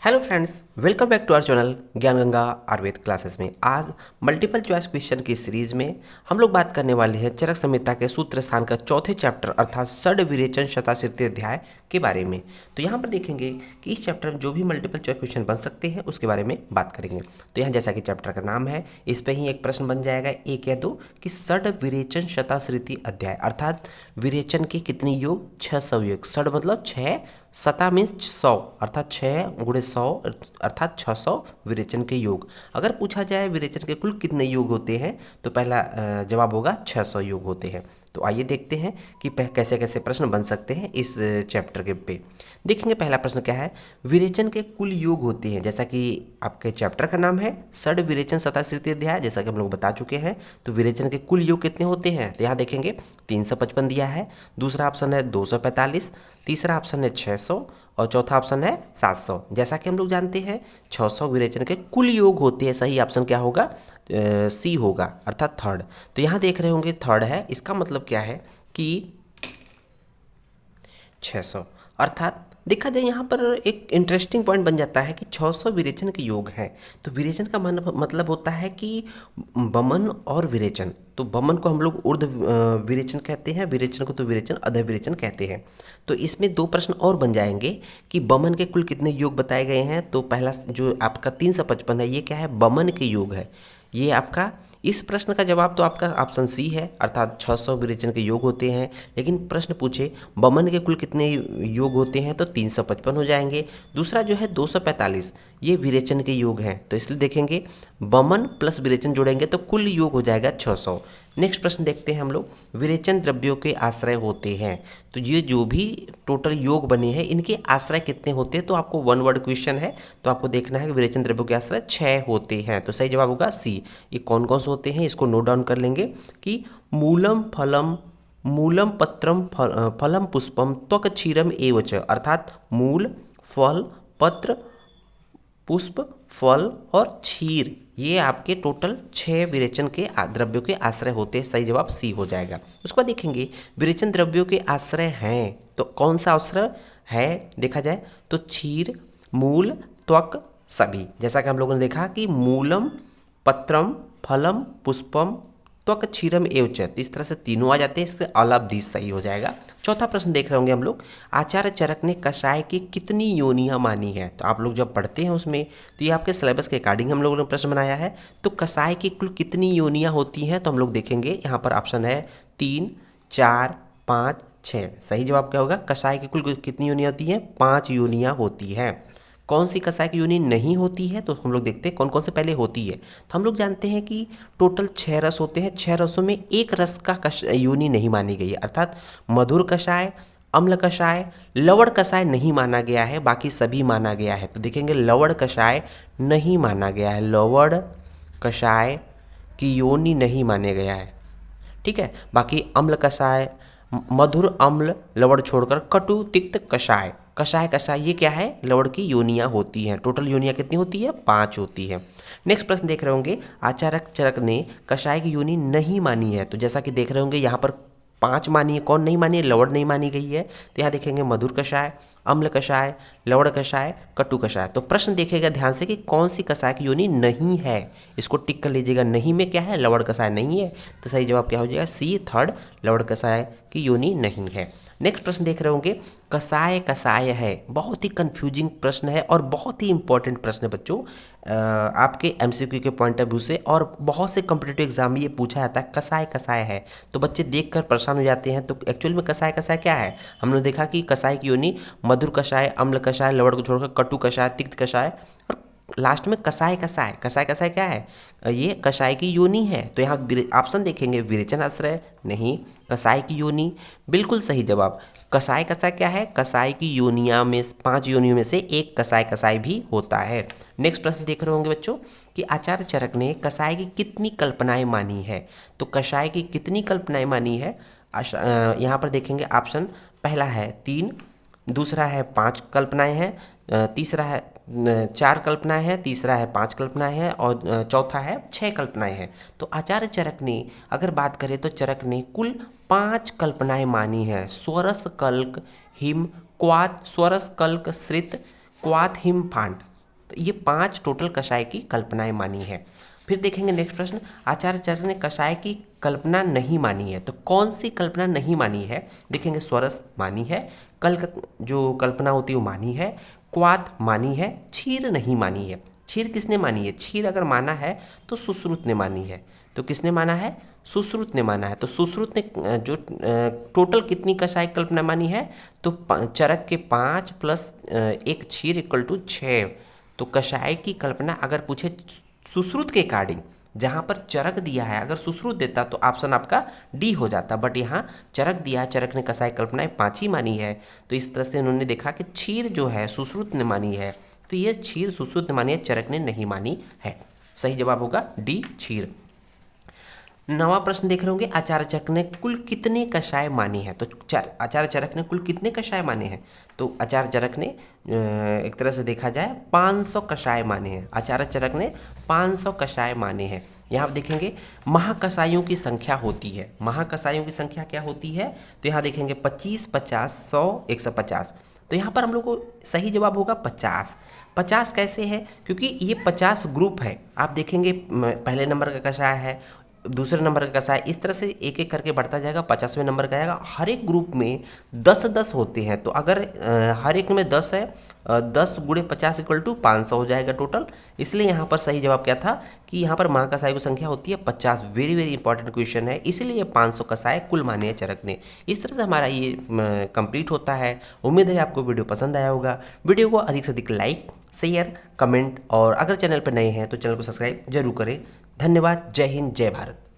Hello friends, welcome back to our channel Gyan Ganga Ayurveda classes में। आज multiple choice question की series में हम लोग बात करने वाले हैं चरक संहिता के सूत्र स्थान का चौथे चैप्टर अर्थात षड विरेचन शताशीति अध्याय के बारे में। तो यहाँ पर देखेंगे कि इस चैप्टर में जो भी मल्टीपल चॉइस क्वेश्चन बन सकते हैं उसके बारे में बात करेंगे। तो यहाँ जैसा कि चैप्टर का नाम है, इस पर ही एक प्रश्न बन जाएगा एक या दो कि षड विरेचन शताशीति अध्याय अर्थात विरेचन के कितने योग, 600 योग। षड मतलब 6, शता मीन्स 100 अर्थात 6 गुणे 100 अर्थात 600 विरेचन के योग। अगर पूछा जाए विरेचन के कुल कितने योग होते हैं तो पहला जवाब होगा 600 योग होते हैं। तो आइए देखते हैं कि कैसे कैसे प्रश्न बन सकते हैं इस चैप्टर के पे। देखेंगे पहला प्रश्न क्या है, विरेचन के कुल योग होते हैं। जैसा कि आपके चैप्टर का नाम है षड विरेचन शताशीति अध्याय, जैसा कि हम लोग बता चुके हैं। तो विरेचन के कुल योग कितने होते हैं तो यहाँ देखेंगे 355 दिया है, दूसरा ऑप्शन है 245, तीसरा ऑप्शन है 600 और चौथा ऑप्शन है 700। जैसा कि हम लोग जानते हैं 600 विरेचन के कुल योग होते हैं, सही ऑप्शन क्या होगा, सी होगा अर्थात थर्ड। तो यहाँ देख रहे होंगे थर्ड है, इसका मतलब क्या है कि 600 अर्थात देखा जाए यहाँ पर एक इंटरेस्टिंग पॉइंट बन जाता है कि 600 विरेचन के योग हैं। तो विरेचन का मतलब होता है कि बमन और विरेचन। तो बमन को हम लोग ऊर्ध्व विरेचन कहते हैं, विरेचन को तो विरेचन अधः विरेचन कहते हैं। तो इसमें दो प्रश्न और बन जाएंगे कि बमन के कुल कितने योग बताए गए हैं। तो पहला जो आपका 355 है ये क्या है, बमन के योग है। ये आपका इस प्रश्न का जवाब तो आपका ऑप्शन सी है अर्थात 600 विरेचन के योग होते हैं। लेकिन प्रश्न पूछे बमन के कुल कितने योग होते हैं तो 355 हो जाएंगे। दूसरा जो है 245 ये विरेचन के योग हैं, तो इसलिए देखेंगे बमन प्लस विरेचन जोड़ेंगे तो कुल योग हो जाएगा 600। नेक्स्ट प्रश्न देखते हैं हम लोग, विरेचन द्रव्यों के आश्रय होते हैं। तो ये जो भी टोटल योग बने हैं इनके आश्रय कितने होते हैं। तो आपको वन वर्ड क्वेश्चन है तो आपको देखना है कि विरेचन द्रव्यों के आश्रय 6 होते हैं। तो सही जवाब होगा सी। ये कौन कौन से होते हैं इसको नोट डाउन कर लेंगे कि मूलम पत्रम फलम पुष्पम त्वक क्षीरम एवच अर्थात मूल, फल, पत्र, पुष्प, फल और क्षीर ये आपके टोटल 6 विरेचन के द्रव्यों के आश्रय होते हैं। सही जवाब सी हो जाएगा। उसके बाद देखेंगे विरेचन द्रव्यों के आश्रय हैं तो कौन सा आश्रय है देखा जाए तो क्षीर, मूल, त्वक, सभी। जैसा कि हम लोगों ने देखा कि मूलम, पत्रम, फलम, पुष्पम, त्वक, क्षीरम एवच, इस तरह से तीनों आ जाते हैं, इससे अलाब्धि सही हो जाएगा। चौथा प्रश्न देख रहे होंगे हम लोग, आचार्य चरक ने कषाय की कितनी योनियां मानी है। तो आप लोग जब पढ़ते हैं उसमें तो ये आपके सिलेबस के अकॉर्डिंग हम लोगों ने प्रश्न बनाया है। तो कषाय की कुल कितनी योनियां होती हैं तो हम लोग देखेंगे यहाँ पर ऑप्शन है 3, 4, 5, 6। सही जवाब क्या होगा, कषाय की कुल कितनी योनियां होती हैं, 5 योनियां होती हैं। कौन सी कषाय की योनि नहीं होती है तो हम लोग देखते हैं कौन कौन से पहले होती है। तो हम लोग जानते हैं कि टोटल 6 रस होते हैं, 6 रसों में एक रस का योनि नहीं मानी गई है अर्थात मधुर कषाय, अम्ल कषाय, लवण कषाय नहीं माना गया है, बाकी सभी माना गया है। तो देखेंगे लवण कषाय नहीं माना गया है, लवण कषाय की योनि नहीं माने गया है, ठीक है। बाकी अम्ल कषाय, मधुर, अम्ल, लवण छोड़कर कटु, तिक्त, कषाय, कषाय ये क्या है, लवण की योनियां होती हैं। टोटल योनियां कितनी होती है, 5 होती है। नेक्स्ट प्रश्न देख रहे होंगे, आचार्य चरक ने कषाय की योनि नहीं मानी है। तो जैसा कि देख रहे होंगे यहाँ पर 5 मानी है, कौन नहीं मानी है, लवण नहीं मानी गई है। तो यहाँ देखेंगे मधुर कषाय, अम्ल कषाय, लवण कषाय, कटु कषाय। तो प्रश्न देखेगा ध्यान से कि कौन सी कषाय की योनि नहीं है, इसको टिक कर लीजिएगा। नहीं में क्या है, लवण कषाय नहीं है। तो सही जवाब क्या हो जाएगा, सी थर्ड, लवण कषाय की योनि नहीं है। नेक्स्ट प्रश्न देख रहे होंगे, कषाय है, बहुत ही कंफ्यूजिंग प्रश्न है और बहुत ही इंपॉर्टेंट प्रश्न है बच्चों आपके एमसीक्यू के पॉइंट ऑफ व्यू से, और बहुत से कॉम्पिटिटिव एग्जाम में ये पूछा जाता है कषाय है। तो बच्चे देखकर परेशान हो जाते हैं। तो एक्चुअल में कषाय क्या है, हमने देखा कि कषाय की योनि मधुर कषाय, अम्ल कषाय, लवण को छोड़कर कटु कषाय, तिक्त कषाय और लास्ट में कषाय क्या है, ये कषाय की योनि है। तो यहाँ ऑप्शन देखेंगे, विरेचन आश्रय नहीं, कषाय की योनि बिल्कुल सही जवाब। कषाय क्या है, कषाय की योनियां में 5 योनियों में से एक कषाय भी होता है। नेक्स्ट प्रश्न देख रहे होंगे बच्चों कि आचार्य चरक ने कषाय की कितनी कल्पनाएं मानी है। तो कषाय की कितनी कल्पनाएं मानी है, यहाँ पर देखेंगे ऑप्शन पहला है 3, दूसरा है 5 कल्पनाएं हैं, तीसरा है 4 कल्पनाएं हैं, तीसरा है 5 कल्पनाएं हैं और चौथा है 6 कल्पनाएं हैं। तो आचार्य चरक ने अगर बात करें तो चरक ने कुल 5 कल्पनाएं मानी है। स्वरस कल्क हिम क्वात, स्वरस कल्क श्रित क्वात हिम फांड, तो ये 5 टोटल कषाय की कल्पनाएं मानी है। फिर देखेंगे नेक्स्ट प्रश्न, आचार्य चरक ने कषाय की कल्पना नहीं मानी है, तो कौन सी कल्पना नहीं मानी है? देखेंगे स्वरस मानी है, कल जो कल्पना होती है वो मानी है, क्वाथ मानी है, क्षीर नहीं मानी है। क्षीर किसने मानी है? क्षीर अगर माना है तो सुश्रुत ने मानी है। तो किसने माना है? सुश्रुत ने माना है। तो सुश्रुत ने जो टोटल कितनी कषाय कल्पना मानी है? तो चरक के 5 प्लस 1 क्षीर इक्वल टू 6। तो कषाय की कल्पना अगर पूछे सुश्रुत के अकॉर्डिंग, जहाँ पर चरक दिया है अगर सुश्रुत देता तो ऑप्शन आपका डी हो जाता, बट यहाँ चरक दिया है, चरक ने कषाय कल्पनाएं 5 ही मानी है। तो इस तरह से उन्होंने देखा कि क्षीर जो है सुश्रुत ने मानी है, तो ये क्षीर सुश्रुत ने मानी है, चरक ने नहीं मानी है। सही जवाब होगा डी क्षीर। नवा प्रश्न देख रहे होंगे, आचार्य चरक ने कुल कितने कषाय माने हैं? तो आचार्य चरक ने कुल कितने कषाय माने हैं? तो आचार्य चरक ने एक तरह से देखा जाए 500 कषाय माने हैं। आचार्य चरक ने 500 कषाय माने हैं। यहाँ आप देखेंगे महाकषायों की संख्या होती है। महाकषायों की संख्या क्या होती है? तो यहाँ देखेंगे 25, 50, 100, 150। तो यहाँ पर हम लोग को सही जवाब होगा 50। 50 कैसे है? क्योंकि ये 50 ग्रुप है। आप देखेंगे पहले नंबर का कषाय है, दूसरे नंबर का कषाय, इस तरह से एक एक करके बढ़ता जाएगा, 50वें नंबर का आएगा। हर एक ग्रुप में 10-10 होते हैं। तो अगर हर एक में 10 है, 10 गुणे 50 इक्वल टू 500 हो जाएगा टोटल। इसलिए यहाँ पर सही जवाब क्या था कि यहाँ पर महाकषाय की संख्या होती है 50। वेरी वेरी इंपॉर्टेंट क्वेश्चन है, इसीलिए 500 कषाय कुल माने हैं चरक ने। इस तरह से हमारा ये कंप्लीट होता है। उम्मीद है आपको वीडियो पसंद आया होगा। वीडियो को अधिक से अधिक लाइक, शेयर, कमेंट और अगर चैनल पर नए हैं तो चैनल को सब्सक्राइब जरूर करें। धन्यवाद। जय हिंद, जय भारत।